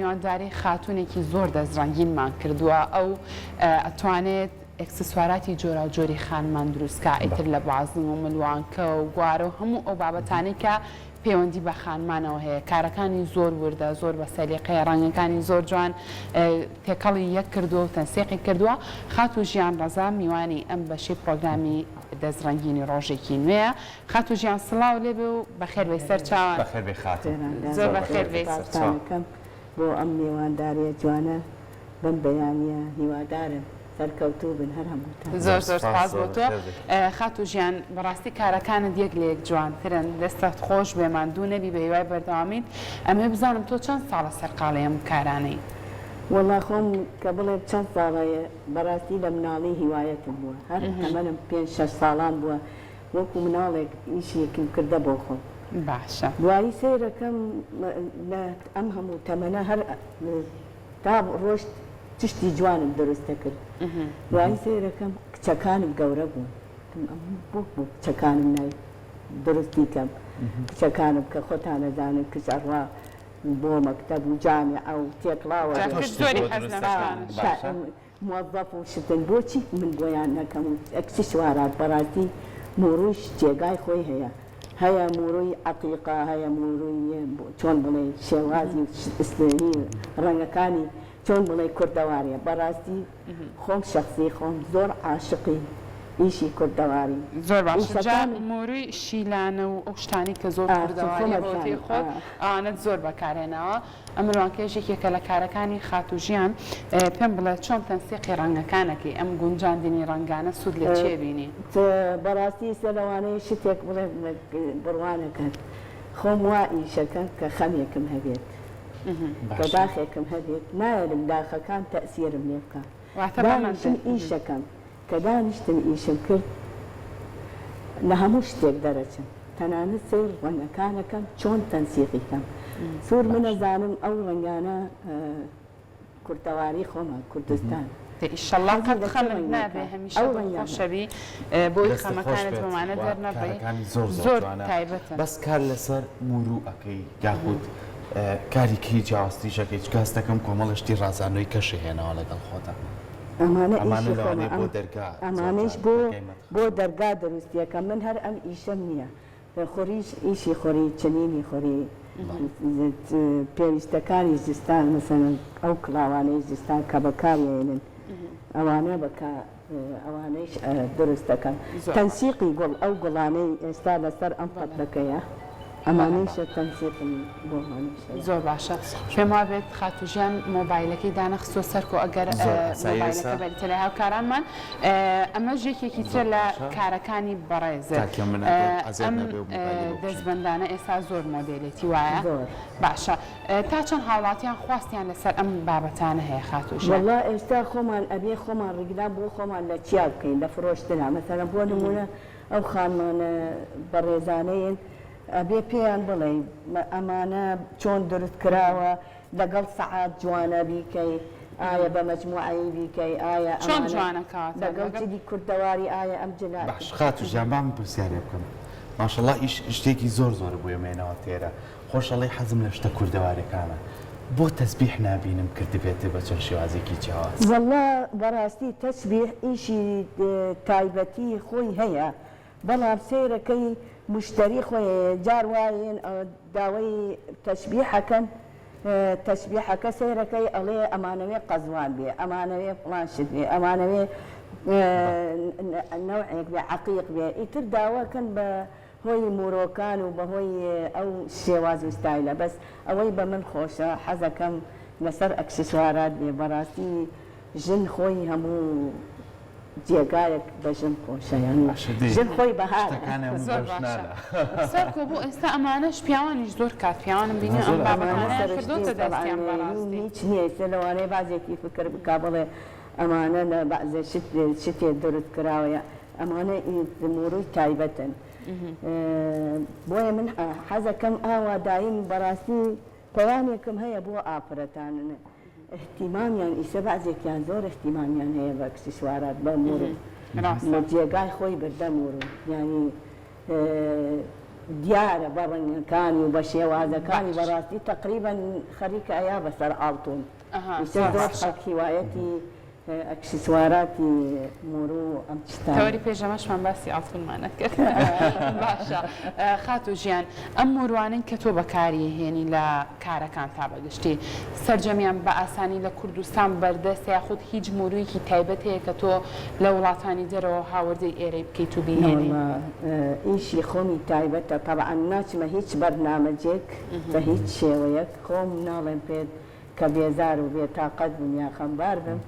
میوانداری خاتونێکی زۆر دەستڕەنگینمان کردووە ئەو ئەتوانێت ئەکسسواراتی جۆرا جۆری خانمان دروستکە ئیتر لە بازن و ملوانکە و گوارە و هەموو ئەو بابەتانەی کە پەیوەندی بە خانمانەوە هەیە کارەکانی زۆر وردە زۆر بە سەلیقەیە ڕەنگەکانی زۆر جوان تێکەڵی یەک کردووە و تەنسیقی کردووە خات و ژیان ڕەزا میوانی ئەم بەشی پرۆگرامی دەستڕەنگینی ڕۆژێکی نوێیە خات و ژیان سڵاو لێبێ و بەخێربێی سەر چاوان بەخێربێی خاتون زۆر بەخێربێی سەرچاوەکەم بۆ ئەم میوانداریە جوانە بم بەیانیە هیوادارم سەرکەوتوو بن هەر هەمووتان زۆر زۆر سپاس بۆ تۆ خات و ژیان بەڕاستی کارەکانت یەک لە یەک جوانترن دەستت خۆش بێمان دوو نەبی بە هیوای بەردەوامین ئەمێ بزانم تۆ چەند ساڵە سەرقاڵی ئەم کارانەی وەڵا خۆم کە بڵێ چەند ساڵەیە بەڕاستی لە مناڵی هیوایەتم بووە هەر ئەمەم 5-6 ساڵان بووە وەکو مناڵێک ئیشێکم کردە بۆ خۆم باشە دوایی سیرەکەم ئەم هەموو تەمەنە هەر تا ڕۆژ تشتی جوانم دروستە کرد دوایی سیرەکەم کچەکانم گەورە بوون بۆ کچەکانم نای درستی کەم کچەکانم کە خۆتان نەزانن کچ ئەڕوا بۆ مەکتەب و جامع ئەو تێکڵاوە موظف و شتن بۆچی من بۆیان نەکەم و ئەکسی سوارات بەڕاستی موڕوویش جێگای خۆی هەیە هەیە موڕووی عەقیقا هەیە موڕووی چۆن بڵێ شێوازی ئیسلامی ڕەنگەکانی چۆن بڵێ کوردەواریە بەڕاستی خۆم شخصی خۆم زۆر عاشقی ئیشی کوردەواری زۆر باشجا موروی شیلانە و ئەو شتانی کە زۆر کوردەواری بۆتی خۆت ئەوانت زۆر بەکارێنەوە ئەمروانکێژێکێکە لە کارەکانی خات و ژیان پێم بڵێ چۆن تەنسیقی ڕەنگەکانەکەی ئەم گونجاندنی ڕەنگانە سوود لە چێ بینی بەڕاستی سەلەوانەیە شتێک بڵێ بڕوانەکەن خۆم وا ئیشەکە کە خەمێکم هەبێت کە داخێکم هەبێت نایەرم داخەکان تەسیرم لێ بکە دانیشتم ئیشەکەم کە دانیشتم ئیشم کرد لە هەموو شتێک دەرەچم تەنانەت سیر ڕەنگەکانەکەم چۆن تەنسیقیکەم سوور منەزانم ئەو ڕەنگانە کوردەواری خۆمە کوردستان ئیشەڵڵا قەت خەمت نابێ هەمیشە خۆشەوی بۆی خەمەکانت بۆمانە دەرنەبڕی زۆر تایبەتە بەس کار لەسەر موروعەکەی یاخود کاریکی جیاوازتیشەکەی کەس دەکەم کۆمەڵشتی ڕازانەوەی کەشی هێناوە لەگەڵ خۆتە ئەمانەش بۆ دەرگا دروستیەکە من هەر ئەم ئیشەم نییە خۆریش ئیشی خۆری چنینی خۆری پێویستەکانی زستان مەسەن ئەو کڵاوانەی زستان کە بەکارێنن ئەوانە ئەوانەیش دروست دەکەن تەنسیقی گوڵ ئەو گوڵانەی ئێستا لەسەر ئەم پەتلەکەیە ئەمانەیشە تەنسیقم زۆر باشە پێم وابێت خات و ژیان مۆبایلەکەی دانەخستۆ سەرکۆ ئەگەر مۆبایلەکە بەریتە لە هاوکارانمان ئەمە ژێکێکی تر لە کارەکانی بەڕێزە ئەم دەستبەندانە ئێستا زۆر مۆدێلێتی وایە باشە تا چەند هاوڵاتیان خواستیان لەسەر ئەم بابەتانە هەیە خات و ژیان وەڵا ئێستا خۆمان ئەبێ خۆمان ڕیگدا بۆ خۆمان لە چیا بکەین لە فرۆشتنا مەسەلەن بۆ نمونە ئەو خانمانە بەڕێزانەیەن ئەبێ پێیان بڵێ ئەمانە چۆن دروست کراوە لەگەڵ سەعات جوانە بیکەی ئایا بە مەجموعایی بیکەی ئایا چۆن جوانەکات لەگەڵ جدی کوردەواری ئایا ئەم جنا باش خات و ژیان بام پرسیارێ بکەم ماشەڵڵا شتێکی زۆر زۆر بووە مێنەوە تێرە خۆشەڵی حەزم لە شتە کوردەوارەکانە بۆ تەسبیح نابینم کردبێتە بە چەند شێوازێکی جیاواز وەڵا بەڕاستی تەسبیح ئیشی تایبەتی خۆی هەیە بەڵام سیرەکەی مشتری خۆی جار وایەن داوای تەشبیحەکەن تەشبیحەکە سیرەکەی ئەڵێ ئەمانەوێ قەزوان بێ ئەمانەوێ فڵانشت بێ ئەمانەوێ نەوعێک بێ عەقیق بێ ئیتر داواکەن بە هۆی مۆرۆکان و بەهۆی ئەو شێواز و ستایلە بەس ئەوەی بە من خۆشە حەزەکەم لەسەر ئەکسسوارات بێ بەڕاستی ژن خۆی هەموو جێگایەک بەژن خۆشەیان ژن خۆی بەهارە سەرکۆ بۆ ئێستا ئەمانەش پیاوانیش زۆر کات پیاوانم بینێ ئەم بابەتانە کردوتە دەستیان بەڕاستی هیچ نییە لەوانەیە بازێکی فکر بکا بڵێ ئەمانە لە بەعزە شتێ دروست کراوەیە ئەمانە موروی تایبەتن بۆیە من حەزەکەم ئاوادایم بەڕاستی پەیامێکم هەیە بۆ ئافرەتانە احتیمامیان ئیسە بەعزێکیان زۆر احتیمامیان هەیە بە ئەکسسوارات بە مورو لە جێگای خۆی بردە مورو یعنی دیارە بە ڕەنگەکانی و بە شێوازەکانی بەڕاستی تقریبان خەریکە ئەیا بەسەر ئاڵتون زۆر خەڵک هیوایەتی ئەکسسواراتی مۆرۆ ئەم تەوەری پێشەمەشمان باسی ئاڵتونمان نەکرد. باشە خاتو ژیان ئەم مۆروانن کە تۆ بەکاری هێنی لە کارەکان تا بەگشتی سەرجەمیان بە ئاسانی لە کوردستان بەردەست یاخود هیچ مۆرویەکی تایبەت هەیە کە تۆ لە وڵاتانی دەرەوە هاوردەی ئێرەی بکەیت و بهێنی؟ ئیشی خۆمی تایبەتە طبعا ناچمە هیچ بەرنامەجێک بە هیچ شێوەیەک خۆم ناڵێم پێت کە بێزار و بێتاقەت بووم یا خەمبار بم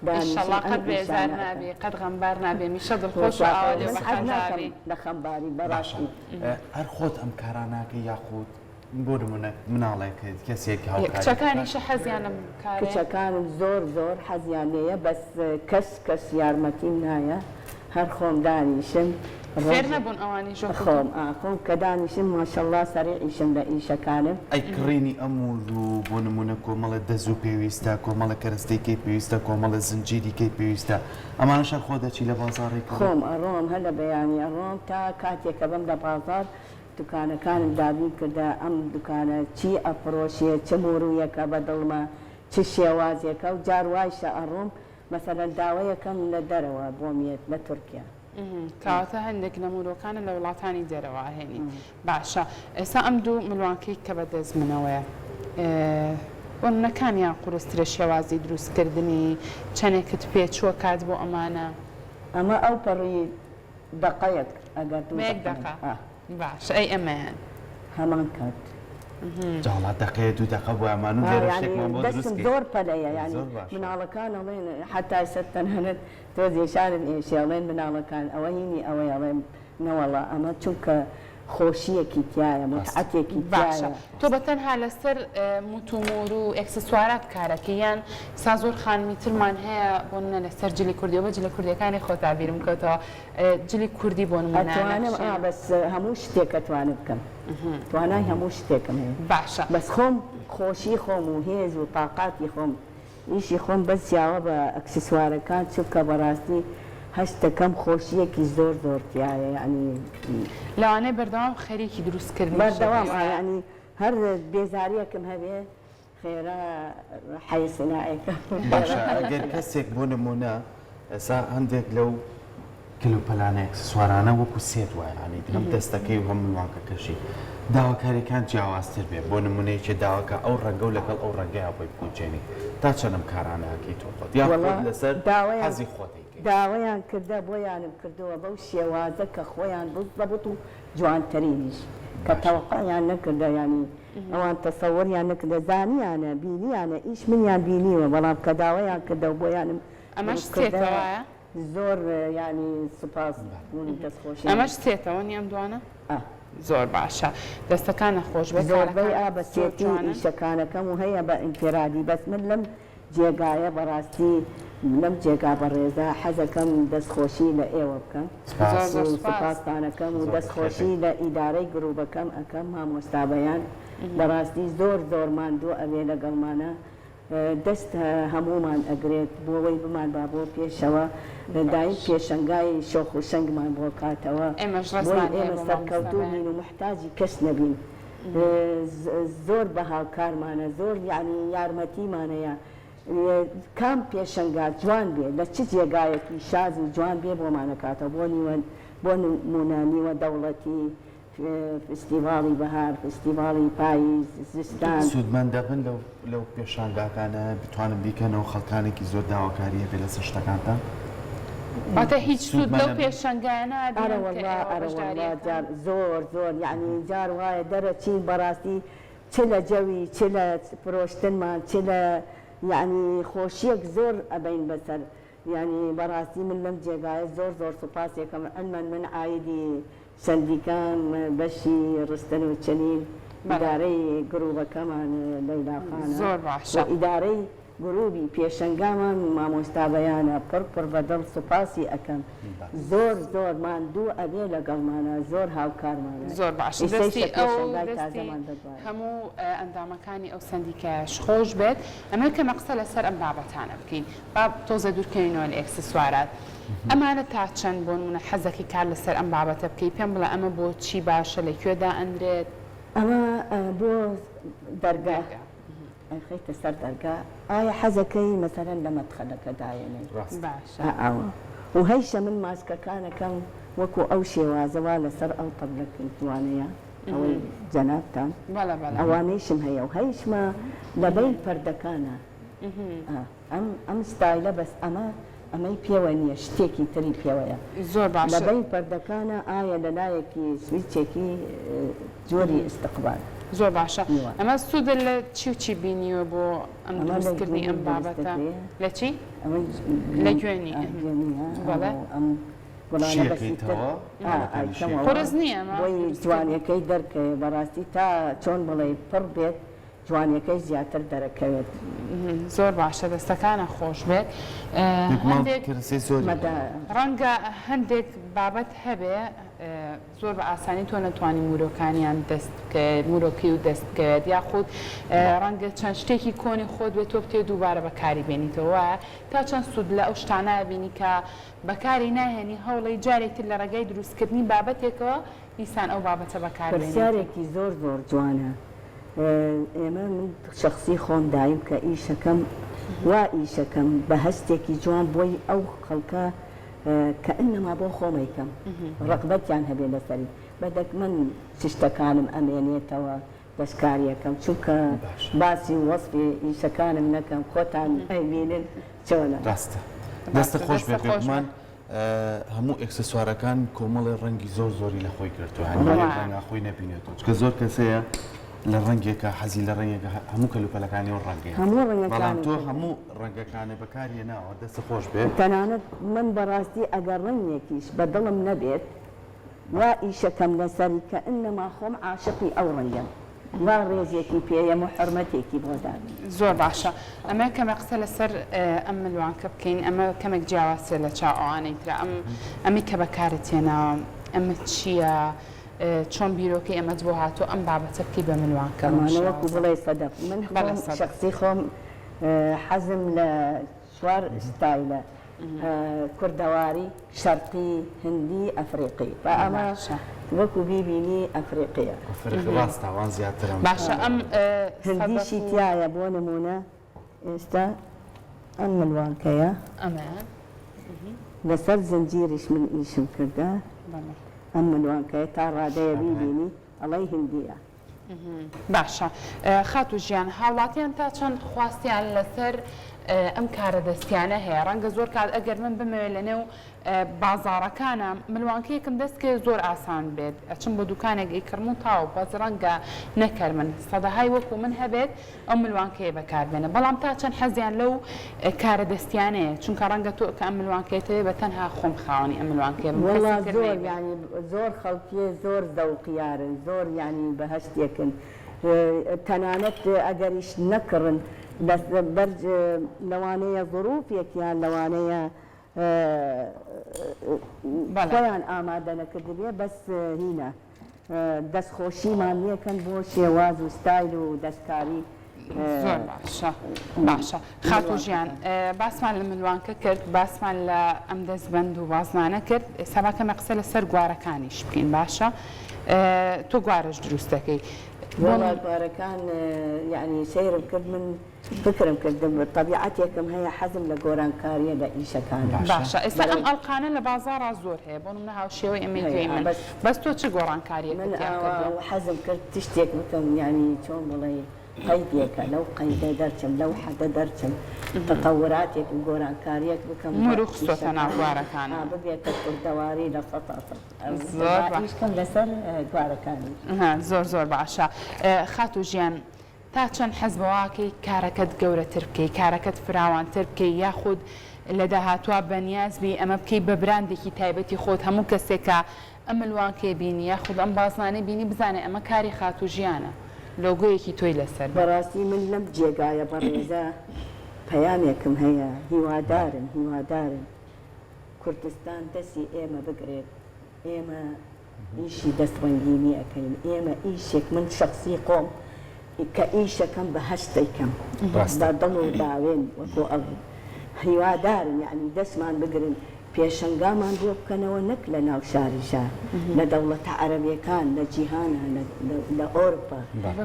ئینشەڵڵا قەت بێزار نابێ قەت غەمبار نابێ میشە دڵخۆش و ئاوادێ بەخەنداوی لە خەمباری بەڕاستی هەر خۆت ئەم کاراناکە یاخود بۆ نمونە مناڵێک کەسێک هاوکاری کچەکانیشە حەزیانم کارێ کچەکانم زۆر حەزیان لێیە بەس کەس یارمەتیم نایە هەر خۆم دانیشم فێر نەبوون ئەوانی ژۆ خۆم کە دانیشم ماشەڵڵا سەریعیشم لە ئیشەکانم ئەی کڕینی ئەموو بۆ نمونە کۆمەڵە دەز و پێویستە کۆمەڵە کەرەستەیەکی پێویستە کۆمەڵە زنجیریکەی پێویستە ئەمانەشە خۆ دەچی لە بازاڕێک خۆم ئەڕۆم هە لە بەیانی ئەڕۆم تا کاتێکە بم لە بازار دوکانەکانم دابین کردە ئەم دوکانە چی ئەفرۆشیە چه مۆرویەکە بە دڵمە چ شێوازیەکە و جاروایشە ئەڕۆم مەسەلەن داوایەکەم لە دەرەوە بۆمیێت لە تورکیا کەواتە هەندێک لە مۆرۆکانە لە وڵاتانی دەرەوە هێنی باشە ئێستا ئەم دوو ملوانکەی کە بەدەست منەوەیە وەنەکانیان قورسترە شێوازی دروستکردنی چەندێکت پێچووە کات بۆ ئەمانە ئەمە ئەو پەڕی دقەیەک ئەگەر دقە باش ئەی ئەمەیان هەمان کات جاڵات دقەیە دوو دقە بۆ ئەمان و لێرە شتێکمان بۆ دروست کرد زۆر پەلەیە یعنی مناڵەکان ئەڵێن حتای سەرتەنهەنێت تۆ زێشارن ئێشێڵێن مناڵەکان ئەوە هینی ئەوەی ئەڵێن نەوەڵە ئەمە چونکە خۆشیەکی تایە متعەتێکی باشە تۆ بەتەنها لەسەر موتومۆر و ئەکسسوارات کارەکە یان سا زۆر خانمی ترمان هەیە بۆ نە لەسەر جلی کوردیەوە جلە کوردیەکانی خۆتا بیرم کەوتەوە جلی کوردی بۆ نمونە بەس هەموو شتێک ئەتوانم بکەم توانای هەموو شتێکم هەیە باشە بەس خۆم خۆشی خۆم و هێز و تااقاتی خۆم ئیشی خۆم بەسیاوە بە ئەکسسوارەکان چونکە بەڕاستی هەشتەکەم خۆشیەکی زۆر زۆرتیایە ینی لەوانەیە بەردەوام خەریکی دروستکردن بەردەوام ینی هەر بێزاریەکەم هەبێ خێرا حەیسنایەکە باشە ئەگەر کەسێک بۆ نمونە ئێستا هەندێک لەو کلوپەلانە ئەکسسوارانە وەکو سێت وایە ینی هەم دەستەکەی و هەم ملوانکەکەشی داواکاریەکان جیاوازتر بێ بۆ نمونەیەکی داواکە ئەو ڕەنگە و لەگەڵ ئەو ڕەنگەیە بۆی بکوچێنی تا چەندم کارانەکەی تۆ یا لەسەر حەزی خۆتی داوایان کردە بۆیانم کردەوە بەو شێوازە کە خۆیان بەبوت و جوانتەرینیش کە تەوەقعیان نەکردە ینی ئەوان تەسەوەریان نەکردە زانیانە بینیانە ئیش منیان بینیوە بەڵام کە داوایان کردەوە بۆیانم ئەمەش سێتەوەیە زۆر ینی سوپاس دەستخۆشی ئەمەش سێتەوە نیەم دوانە زۆر باشە دەستەکانە خۆش زۆربەی بە سێتی ئیشەکانەکەم و هەیە بە ئینفرادی بەس من لەم جێگایە بەڕاستی لەم جێگا بەڕێزە حەزەکەم دەستخۆشی لە ئێوە بکەم سوپاسانەکەم و دەستخۆشی لە ئیدارەی گرروبەکەم ئەەکەم مامۆستابەیان بەڕاستی زۆر ماندوو ئەوێ لەگەڵمانە دەست هەمومان ئەگرێت بۆەوەی بمان با بۆ پێشەوە دایم پێشنگای شۆخ و شنگمان بۆ کاتەوە ئێمە سەرکەوتوو بین و محتاجی کەس نەبین زۆر بەهاوکارمانە زۆر یعنی یارمەتیمانەیە کام پێشنگا جوان بێ لە چ جێگایەکی شاز و جوان بێ بۆمانەکاتەوە بۆ نمونە نیوە دەوڵەتی فستیڤاڵی بەهار فستیڤاڵی پاییز زستان سوودمان دەبن لەو پێشانگاکانە بتوانم بیکەنەوە خەڵکانێکی زۆر داواکاریە بێ لەسەر شتەکانتان واتە هیچ سوود لەو پێشنگایانە زۆر یعنی جار وایە دەرەچین بەڕاستی چ لە جەوی چ لە فرۆشتنمان چ لە یعنی خۆشیەک زۆر ئەبین بەسەر یعنی بەڕاستی من لەم جێگایە زۆر سوپاسێکم ئەلمەن من ئایدی سندیکان بەشی ڕستن و چنین ئیدارەی گرروبەکەمان لەیلاخانە زۆر باشە ئیدارەی گروبی پێشەنگامان مامۆستا بەیانە پڕ بەدڵ سوپاسی ئەەکەم زۆر ماندوو ئەبێ لەگەڵمانە زۆر هاوکارمانە زۆر باش دەستی هەموو ئەندامەکانی ئەو سندیکەش خۆش بێت ئەمە کە مەقسە لەسەر ئەم بابەتانە بکەین با تۆزە دوورکەینەوە لە ئەکسسوارات ئەمانە تا چەند بۆ نمونە حەزەکی کار لەسەر ئەم بابەتە بکەی پێم بڵێ ئەمە بۆ چی باشە لەکوێدا ئەندرێت ئەمە بۆ دەرگا خەیتە سەر دەرگا ئایا حەزەکەی مەسەرەن لە مەدخەلەکە داێنێ باشە و هەیشە من ماسکەکانەکەم وەکو ئەو شێوازەوە لەسەر ئەو تەبلەکردوانەیە ئەوەی جەنابتان ئەوانەیشم هەیە و هەیشمە لەبەی پەردەکانە ئەم ستایلە بەس ئەمەی پێوە نییە شتێکی تری پێوەیە زۆر باش لەبەی پەردەکانە ئایا لەلایەکی سویچێکی جۆری ئستقبال زۆر باشە ئەمە سوودە لە چی بینیوە بۆ ئەم دروستکردنی ئەم بابەتە لە چی لە گوێنی قرس نییە بۆی جوانیەکەی دەرکەوێت بەڕاستی تا چۆن بڵێ پڕ بێت جوانیەکەی زیاتر دەرەکەوێت زۆر باشە دەستەکانە خۆش بێت ڕەنگە هەندێک بابەت هەبێ زۆر بە ئاسانی تۆ نەتوانی مورۆکانیان مورۆکی و دەست بکەوێت یاخود ڕەنگە چەند شتێکی کۆنی خۆت بێت تۆ بتێ دووبارە بەکاری بێنیتەوە تا چەند سوود لە ئەو شتانە بینی کە بەکاری ناهێنی هەوڵی جارێکتر لە ڕێگەی دروستکردنی بابەتێکەوە دیسان ئەو بابەتە بەکاربێنیت پرسیارێکی زۆر جوانە ئێمە من شخصی خۆم دایم کە ئیشەکەم وا ئیشەکەم بە هەستێکی جوان بۆی ئەو خەڵکە کە ئەنەما بۆ خۆمەیکەم ڕقبەتیان هەبێ لەسەری بەدەک من شتەکانم ئەمێنێتەوە دەستکاریەکەم چونکە باسی وەسفی ئیشەکانم نەکەم خۆتان ئەبینن چۆنە ڕاستە دەستە خۆش بێت بێمان هەموو ئەکسسوارەکان کۆمەڵی ڕەنگی زۆری لە خۆی کردووە هەنگا خۆی نەبینێتەوە چکە زۆر کەسەیە لە ڕەنگێکە حەزی لە ڕەنگێکە هەموو کەلوپەلەکانی و ڕەنگێ بەڵام تۆ هەموو ڕەنگەکانە بەکاری ناوە دەستە خۆش بێت تەنانەت من بەڕاستی ئەگەر ڕەنگێکیش بە دڵم نەبێت وا ئیشەکەم لەسەری کە ئەنەما خۆم عاشقی ئەو ڕەنگەم وا ڕێزێکی پێیەم و حرمەتێکی بۆدان زۆر باشە ئەمە کەمە قسە لەسەر ئەم ملوانکە بکەین ئەمە کەمێک جیاوازتر لە چاوانەی ترە ئەمی کە بەکارەتێنە ئەمە چییە چۆن بیرۆکەی ئەمەت بۆ هاتۆ ئەم بابەتە بکەی بە ملوانکەمانەوەکو بڵێ سەدەق من شخصی خۆم حەزم لە چوار ستایلە کوردەواری شەرقی هندی ئەفریقی بە ئەمە وەکو بیبینی ئەفریقیە ڕاستاوان زیاترم باشە ئەم هندیشی تایە بۆ نمونە ئێستا ئەم ملوانکەیە لەسەر زنجیریش من ئیشم کردە ئەم ملوانکەیە تا ڕادەیە بیبینی ئەڵەی هندیە باشە خاتو ژیان هاوڵاتیان تا چەند خواستیان لەسەر ئەم کارە دەستیانە هەیە ڕەنگە زۆر کات ئەگەر من بمەوێت لەنێو بازاڕەکانە ملوانکەیەکم دەستکە زۆر ئاسان بێت ئەچم بۆ دوکانێک ئیکڕم و تاو بەس ڕەنگە نەکەر من سەدەهای وەکو من هەبێت ئەو ملوانکەیە بەکاربێنە بەڵام تا چەند حەزیان لەو کارە دەستیانەیە چونکە ڕەنگە تۆ کە ئەم ملوانکەیەتەوە بە تەنها خۆم خاوەنی ئەم ملوانکەیە زۆر ینی زۆر خەڵکیە زۆر دەوقیارن زۆر ینی بەهەشتێکن تەنانەت ئەگەریش نەکڕن بەرج لەوانەیە ظروفێکیان لەوانەیە خۆیان ئامادە نەکردبێ بەس هینە دەستخۆشیمان نیەکەن بۆ شێواز و ستایل و دەستکاری زۆر باشە خاتو ژیان باسمان لە ملوانکە کرد باسمان لە ئەم دەستبەند و بازمانە کرد ئێستا باکەمە قسە لەسەر گوارەکانیش بکەین باشە تۆ گوارەش دروست دەکەی گوارەکان یعنی سیرم کرد من فکرم کردم طبیعەتێکم هەیە حەزم لە گۆرانکاریە لە ئیشەکان باشە ئێستا ئەم ئەڵقانە لە بازاڕا زۆر هەیە بۆ منە هاوشێوەی ئەمەی دوێی من بەس تۆ چ گۆڕانکاریە من حەزم کرد تشتێک بکەم یعنی چۆن بڵێ قەیدێکە لەو قەیدە دەرچم لەو حەدە دەرچم تەتەوراتێک و گۆرانکاریەک بکەم مروخسۆتە ناو گوارەکانە ببێتە کوردەواری لە سەتاشکەم لەسەر گوارەکانی زۆر باشە خاتو ژیان تا چەند حەز بەواکەی کارەکەت گەورەتر بکەی کارەکەت فراوانتر بکەی یاخود لە داهاتوە بەنیازبی ئەمە بکەی بە براندێکی تایبەتی خۆت هەموو کەسێکە ئەم ملوانکەی بینی یاخود ئەم بازانەی بینی بزانێ ئەمە کاری خاتو ژیانە لۆگۆیەکی تۆی لەسەر بەڕاستی من لەم جێگایە بەڕێزە پەیامێکم هەیە هیوادارن کوردستان دەستی ئێمە بگرێت ئێمە ئیشی دەستڕەنگینی ئەەکەین ئێمە ئیشێک من شخصی قۆم کە ئیشەکەم بە هەشتێکم بە دڵ و داوێن وەکو ئەڵ هیوادارن یعنی دەستمان بگرن پێشنگامان بۆ بکەنەوە نەک لە ناو شاریشە لە دەوڵەتە عەرەبیەکان لە جیهانە لە ئۆروپا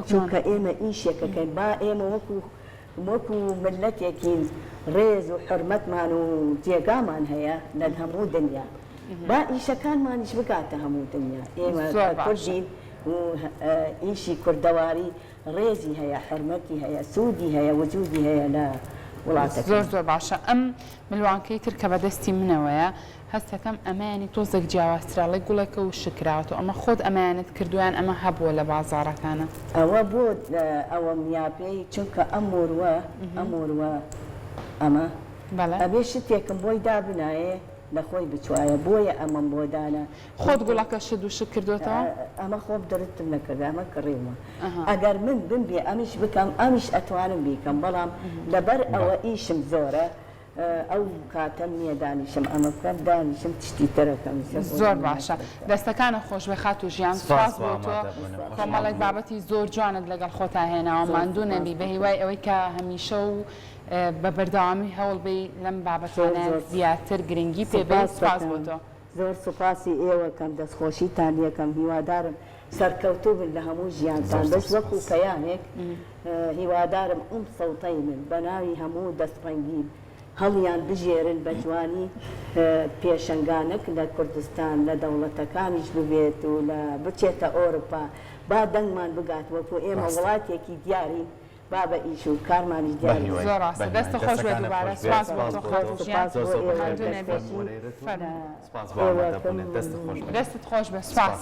چونکە ئێمە ئیشێکەکەین با ئێمە وەکو ملەتێکی ڕێز و حرمەتمان و جێگامان هەیە لە هەموو دنیا با ئیشەکانمانیش بکاتە هەموو دنیا ئێمە کوردین و ئیشی کوردەواری ڕێزی هەیە حرمەتی هەیە سوودی هەیە وجودی هەیە لە وڵاتەکە زۆر باشە ئەم ملوانکەی تر کە بەدەستی منەوەیە هەستەکەم ئەمانی تۆزێک جیاوازتراڵی گوڵەکە و شکرات و ئەمە خۆت ئەمانت کردویان ئەمە هەبووە لە بازاڕەکانە ئەوە بۆ ئەوە میاپەی چونکە ئەم وروە ئەمە ئەبێ شتێکم بۆی دابنایە لە خۆی بچوایە بۆیە ئەمەم بۆ دانا خۆت گوڵەکە شت و شک کردوێتەوە ئەمە خۆم دەرتم نەکرد ئەمە کڕێمە ئەگەر من بمبێ ئەمیش بکەم ئەمیش ئەتوانم بیکەم بەڵام لەبەر ئەوە ئیشم زۆرە ئەو کاتەم نییە دانیشم ئەمە بکەم دانیشم تشتی تەرەکەم زۆر باشە دەستەکانە خۆش بێ خات و ژیان سپاس بۆ تۆ کۆمەڵێک بابەتی زۆر جوانت لەگەڵ خۆتا هێناوە ماندوو نەبی بە هیوای ئەوەی کە هەمیشە و بە بەردەوامی هەوڵ بی لەم بابەتانە زیاتر گرنگی پێبێت سپاس بۆ تۆ زۆر سوپاسی ئێوەکەم دەستخۆشیتان یەکەم هیوادارم سەرکەوتوو بن لە هەموو ژیانتان دەست وەکو پەیامێک هیوادارم سەوتەی من بە ناوی هەموو دەستڕەنگین هەڵیان بژێرن بە جوانی پێشنگانک لە کوردستان لە دەوڵەتەکانیش ببێت و لە بچێتە ئۆروپا با دەنگمان بگات وەکو ئێمە وڵاتێکی دیاری با بە ئیش و کارمانی دیاری زۆر ڕاستە دەستە خۆش بێت دووبارە سپاس بۆ تۆ خات و ژیان دەستت خۆش بێ سپاس